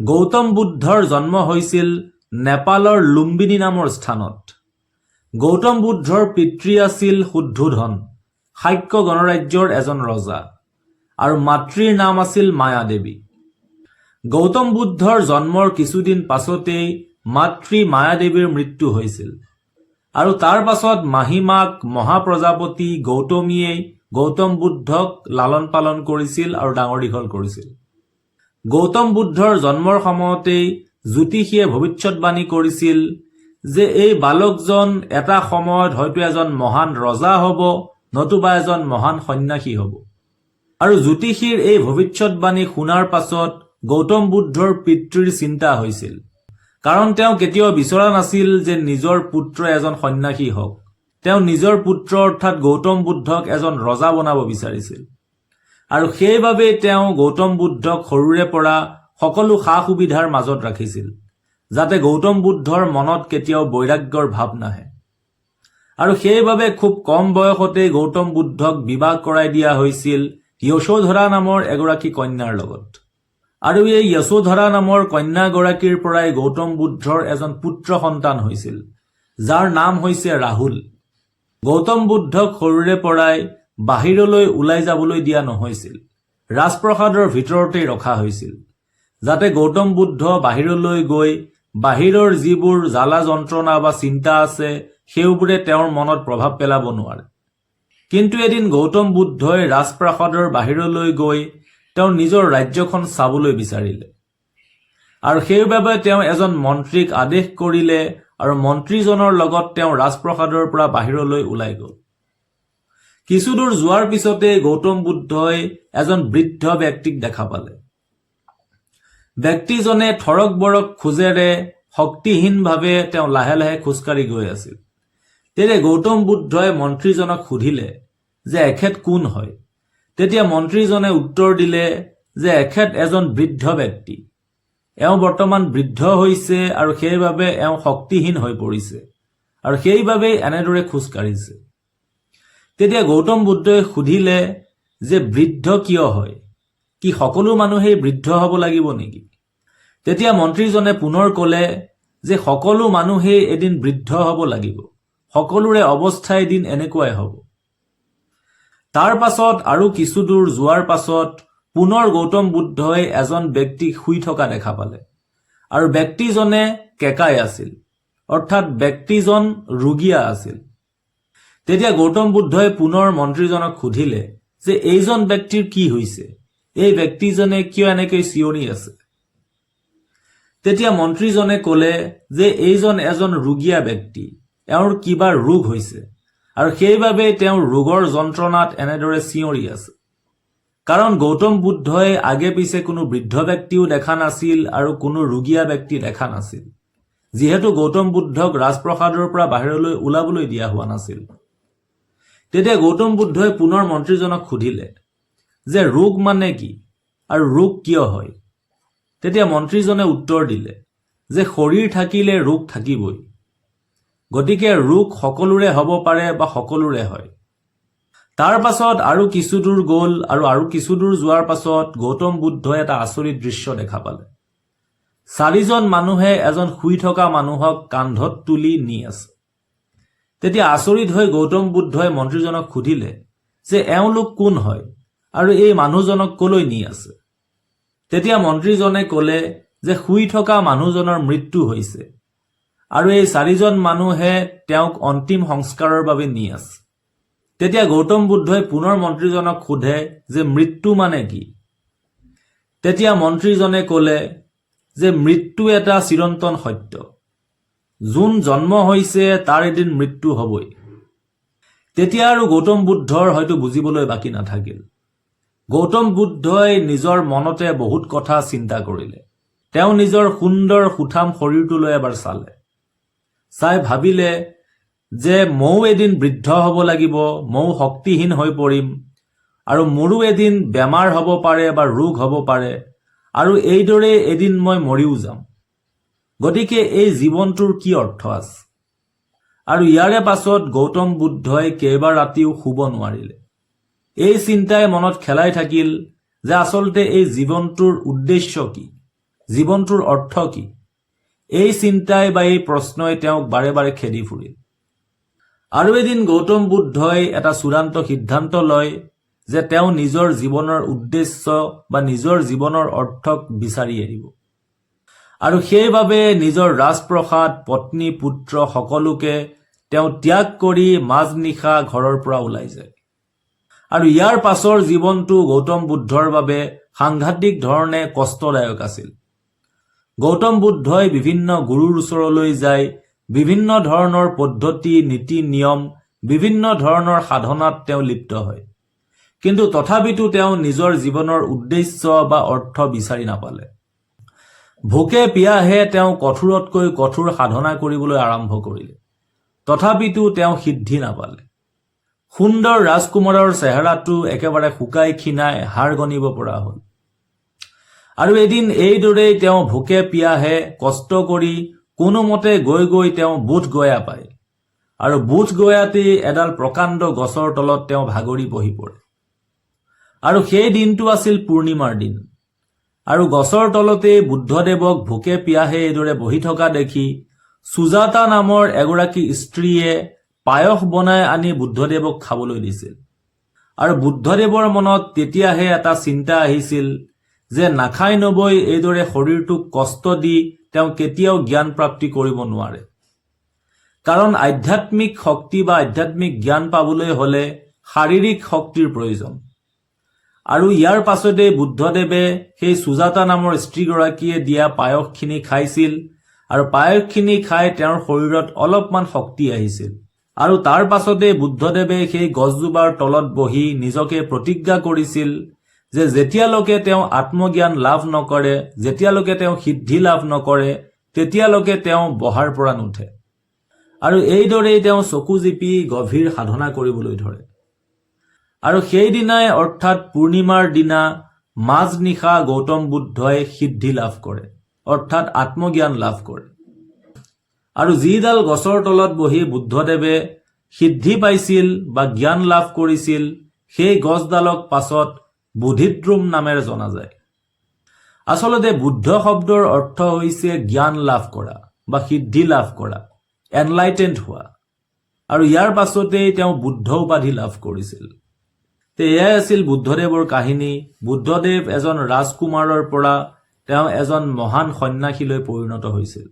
গৌতম বুদ্ধৰ জন্ম হৈছিল নেপালৰ লুম্বিনী নামৰ স্থানত। গৌতম বুদ্ধৰ পিতৃ আছিল শুদ্ধোধন, শাক্য গণৰাজ্যৰ এজন ৰজা, আৰু মাতৃৰ নাম আছিল মায়াদেৱী। গৌতম বুদ্ধৰ জন্মৰ কিছুদিন পাছতেই মাতৃ মায়াদেৱীৰ মৃত্যু হৈছিল, আৰু তাৰ পাছত মাহীমাক মহাপ্ৰজাপতি গৌতমীয়ে গৌতম বুদ্ধক লালন পালন কৰিছিল আৰু ডাঙৰ দীঘল কৰিছিল। গৌতম বুদ্ধৰ জন্মৰ সময়তেই জ্যোতিষীয়ে ভৱিষ্যৎবাণী কৰিছিল যে এই বালকজন এটা সময়ত হয়তো এজন মহান ৰজা হ'ব, নতুবা এজন মহান সন্ন্যাসী হ'ব। আৰু জ্যোতিষীৰ এই ভৱিষ্যৎবাণী শুনাৰ পাছত গৌতম বুদ্ধৰ পিতৃৰ চিন্তা হৈছিল, কাৰণ তেওঁ কেতিয়াও বিচৰা নাছিল যে নিজৰ পুত্ৰ এজন সন্ন্যাসী হওক। তেওঁ নিজৰ পুত্ৰ অৰ্থাৎ গৌতম বুদ্ধক এজন ৰজা বনাব বিচাৰিছিল, আৰু সেইবাবেই তেওঁ গৌতম বুদ্ধক সৰুৰে পৰা সকলো সা সুবিধাৰ মাজত ৰাখিছিল, যাতে গৌতম বুদ্ধৰ মনত কেতিয়াও বৈৰাগ্যৰ ভাৱ নাহে। আৰু সেইবাবে খুব কম বয়সতেই গৌতম বুদ্ধক বিবাহ কৰাই দিয়া হৈছিল যশোধৰা নামৰ এগৰাকী কন্যাৰ লগত। আৰু এই যশোধৰা নামৰ কন্যাগৰাকীৰ পৰাই গৌতম বুদ্ধৰ এজন পুত্ৰ সন্তান হৈছিল, যাৰ নাম হৈছে ৰাহুল। গৌতম বুদ্ধক সৰুৰে পৰাই বাহিৰলৈ ওলাই যাবলৈ দিয়া নহৈছিল, ৰাজপ্ৰসাদৰ ভিতৰতেই ৰখা হৈছিল, যাতে গৌতম বুদ্ধ বাহিৰলৈ গৈ বাহিৰৰ যিবোৰ জ্বালা যন্ত্ৰণা বা চিন্তা আছে সেইবোৰে তেওঁৰ মনত প্ৰভাৱ পেলাব নোৱাৰে। কিন্তু এদিন গৌতম বুদ্ধই ৰাজপ্ৰাসাদৰ বাহিৰলৈ গৈ তেওঁৰ নিজৰ ৰাজ্যখন চাবলৈ বিচাৰিলে, আৰু সেইবাবে তেওঁ এজন মন্ত্ৰীক আদেশ কৰিলে, আৰু মন্ত্ৰীজনৰ লগত তেওঁ ৰাজপ্ৰসাদৰ পৰা বাহিৰলৈ ওলাই গ'ল। কিছুদূৰ যোৱাৰ পিছতে গৌতম বুদ্ধই এজন বৃদ্ধ ব্যক্তিক দেখা পালে। ব্যক্তিজনে থৰক বৰক খোজেৰে শক্তিহীনভাৱে তেওঁ লাহে লাহে খোজকাঢ়ি গৈ আছিল। তেতিয়া গৌতম বুদ্ধই মন্ত্ৰীজনক সুধিলে যে এখেত কোন হয়। তেতিয়া মন্ত্ৰীজনে উত্তৰ দিলে যে এখেত এজন বৃদ্ধ ব্যক্তি, এওঁ বৰ্তমান বৃদ্ধ হৈছে আৰু সেইবাবে এওঁ শক্তিহীন হৈ পৰিছে, আৰু সেইবাবেই এনেদৰে খোজকাঢ়িছে। তেতিয়া গৌতম বুদ্ধই সুধিলে যে বৃদ্ধ কিয় হয়, কি সকলো মানুহেই বৃদ্ধ হ'ব লাগিব নেকি? তেতিয়া মন্ত্ৰীজনে পুনৰ ক'লে যে সকলো মানুহেই এদিন বৃদ্ধ হ'ব লাগিব, সকলোৰে অৱস্থা এদিন এনেকুৱাই হ'ব। তাৰ পাছত আৰু কিছুদূৰ যোৱাৰ পাছত পুনৰ গৌতম বুদ্ধই এজন ব্যক্তিক শুই থকা দেখা পালে, আৰু ব্যক্তিজনে কেকাই আছিল, অৰ্থাৎ ব্যক্তিজন ৰোগীয়া আছিল। তেতিয়া গৌতম বুদ্ধই পুনৰ মন্ত্ৰীজনক সুধিলে যে এইজন ব্যক্তিৰ কি হৈছে, এই ব্যক্তিজনে কিয় এনেকৈ চিঞৰি আছে? তেতিয়া মন্ত্ৰীজনে ক'লে যে এইজন এজন ৰোগীয়া ব্যক্তি, এওঁৰ কিবা ৰোগ হৈছে, আৰু সেইবাবে তেওঁৰ ৰোগৰ যন্ত্ৰণাত এনেদৰে চিঞৰি আছে। কাৰণ গৌতম বুদ্ধই আগে পিছে কোনো বৃদ্ধ ব্যক্তিও দেখা নাছিল আৰু কোনো ৰোগীয়া ব্যক্তি দেখা নাছিল, যিহেতু গৌতম বুদ্ধক ৰাজপ্ৰসাদৰ পৰা বাহিৰলৈ ওলাবলৈ দিয়া হোৱা নাছিল। তেতিয়া গৌতম বুদ্ধই পুনৰ মন্ত্ৰীজনক সুধিলে যে ৰোগ মানে কি আৰু ৰোগ কিয় হয়? তেতিয়া মন্ত্ৰীজনে উত্তৰ দিলে যে শৰীৰ থাকিলে ৰোগ থাকিবই, গতিকে ৰোগ সকলোৰে হ'ব পাৰে বা সকলোৰে হয়। তাৰ পাছত আৰু কিছুদূৰ গ'ল, আৰু কিছুদূৰ যোৱাৰ পাছত গৌতম বুদ্ধই এটা আচৰিত দৃশ্য দেখা পালে। 4জন মানুহে এজন শুই থকা মানুহক কান্ধত তুলি নি আছে। তেতিয়া আচৰিত হৈ গৌতম বুদ্ধই মন্ত্ৰীজনক সুধিলে যে এওঁলোক কোন হয় আৰু এই মানুহজনক কলৈ নি আছে? তেতিয়া মন্ত্ৰীজনে ক'লে যে শুই থকা মানুহজনৰ মৃত্যু হৈছে, আৰু এই 4জন মানুহে তেওঁক অন্তিম সংস্কাৰৰ বাবে নি আছে। তেতিয়া গৌতম বুদ্ধই পুনৰ মন্ত্ৰীজনক সোধে যে মৃত্যু মানে কি? তেতিয়া মন্ত্ৰীজনে ক'লে যে মৃত্যু এটা চিৰন্তন সত্য, যোন জন্ম হৈছে তাৰ এদিন মৃত্যু হ'বই। তেতিয়া আৰু গৌতম বুদ্ধৰ হয়তো বুজিবলৈ বাকী নাথাকিল। গৌতম বুদ্ধই নিজৰ মনতে বহুত কথা চিন্তা কৰিলে। তেওঁ নিজৰ সুন্দৰ সুঠাম শৰীৰটোলৈ এবাৰ চাই ভাবিলে যে ময়ো এদিন বৃদ্ধ হ'ব লাগিব, ময়ো শক্তিহীন হৈ পৰিম, আৰু মোৰো এদিন বেমাৰ হ'ব পাৰে বা ৰোগ হ'ব পাৰে, আৰু এইদৰে এদিন মই মৰিও যাম। গতিকে এই জীৱনটোৰ কি অৰ্থ আছে? আৰু ইয়াৰে পাছত গৌতম বুদ্ধই কেইবা ৰাতিও শুব নোৱাৰিলে। এই চিন্তাই মনত খেলাই থাকিল যে আচলতে এই জীৱনটোৰ উদ্দেশ্য কি, জীৱনটোৰ অৰ্থ কি? এই চিন্তাই বা এই প্ৰশ্নই তেওঁক বাৰে বাৰে খেদি ফুৰিল। আৰু এদিন গৌতম বুদ্ধই এটা চূড়ান্ত সিদ্ধান্ত লয় যে তেওঁ নিজৰ জীৱনৰ উদ্দেশ্য বা নিজৰ জীৱনৰ অৰ্থক বিচাৰি এৰিব। আৰু সেইবাবে নিজৰ ৰাজপ্ৰসাদ, পত্নী, পুত্ৰ সকলোকে তেওঁ ত্যাগ কৰি মাজনিশা ঘৰৰ পৰা ওলাই যায়। আৰু ইয়াৰ পাছৰ জীৱনটো গৌতম বুদ্ধৰ বাবে সাংঘাতিক ধৰণে কষ্টদায়ক আছিল। গৌতম বুদ্ধই বিভিন্ন গুৰুৰ ওচৰলৈ যায়, বিভিন্ন ধৰণৰ পদ্ধতি, নীতি, নিয়ম, বিভিন্ন ধৰণৰ সাধনাত তেওঁ লিপ্ত হয়। কিন্তু তথাপিতো তেওঁ নিজৰ জীৱনৰ উদ্দেশ্য বা অৰ্থ বিচাৰি নাপালে। ভোকে পিয়াহে তেওঁ কঠোৰতকৈ কঠোৰ সাধনা কৰিবলৈ আৰম্ভ কৰিলে। তথাপিতো তেওঁ সিদ্ধি নাপালে। সুন্দৰ ৰাজকুমাৰৰ চেহেৰাটো একেবাৰে শুকাই ক্ষীণাই হাড় গনিব পৰা হ'ল। আৰু এদিন এইদৰেই তেওঁ ভোকে পিয়াহে কষ্ট কৰি কোনোমতে গৈ গৈ তেওঁ বোধগয়া পায়। আৰু বোধগয়াতেই এডাল প্ৰকাণ্ড গছৰ তলত তেওঁ ভাগৰি বহি পৰে। আৰু সেই দিনটো আছিল পূৰ্ণিমাৰ দিন। আৰু গছৰ তলতেই বুদ্ধদেৱক ভোকে পিয়াহে এইদৰে বহি থকা দেখি সুজাতা নামৰ এগৰাকী স্ত্ৰীয়ে পায়স বনাই আনি বুদ্ধদেৱক খাবলৈ দিছিল। আৰু বুদ্ধদেৱৰ মনত তেতিয়াহে এটা চিন্তা আহিছিল যে নাখাই নবৈ এইদৰে শৰীৰটোক কষ্ট দি তেওঁ কেতিয়াও জ্ঞান প্ৰাপ্তি কৰিব নোৱাৰে। কাৰণ আধ্যাত্মিক শক্তি বা আধ্যাত্মিক জ্ঞান পাবলৈ হলে শাৰীৰিক শক্তিৰ প্ৰয়োজন। আৰু ইয়াৰ পাছতেই বুদ্ধদেৱে সেই সুজাতা নামৰ স্ত্ৰীগৰাকীয়ে দিয়া পায়সখিনি খাইছিল। আৰু পায়সখিনি খাই তেওঁৰ শৰীৰত অলপমান শক্তি আহিছিল। আৰু তাৰ পাছতেই বুদ্ধদেৱে সেই গছজোপাৰ তলত বহি নিজকে প্ৰতিজ্ঞা কৰিছিল যে যেতিয়ালৈকে তেওঁ আত্মজ্ঞান লাভ নকৰে, যেতিয়ালৈকে তেওঁ সিদ্ধি লাভ নকৰে, তেতিয়ালৈকে তেওঁ বহাৰ পৰা নুঠে। আৰু এইদৰেই তেওঁ চকু জিপি গভীৰ সাধনা কৰিবলৈ ধৰে। আৰু সেইদিনাই অৰ্থাৎ পূৰ্ণিমাৰ দিনা মাজনিশা গৌতম বুদ্ধই সিদ্ধি লাভ কৰে, অৰ্থাৎ আত্মজ্ঞান লাভ কৰে। আৰু যিডাল গছৰ তলত বহি বুদ্ধদেৱে সিদ্ধি পাইছিল বা জ্ঞান লাভ কৰিছিল, সেই গছডালক পাছত বোধিদ্ৰুম নামেৰে জনা যায়। আচলতে বুদ্ধ শব্দৰ অৰ্থ হৈছে জ্ঞান লাভ কৰা বা সিদ্ধি লাভ কৰা, এনলাইটেণ্ড হোৱা। আৰু ইয়াৰ পাছতেই তেওঁ বুদ্ধ উপাধি লাভ কৰিছিল। এয়াই আছিল বুদ্ধদেৱৰ কাহিনী। বুদ্ধদেৱ এজন ৰাজকুমাৰৰ পৰা তেওঁ এজন মহান সন্যাসীলৈ পৰিণত হৈছিল।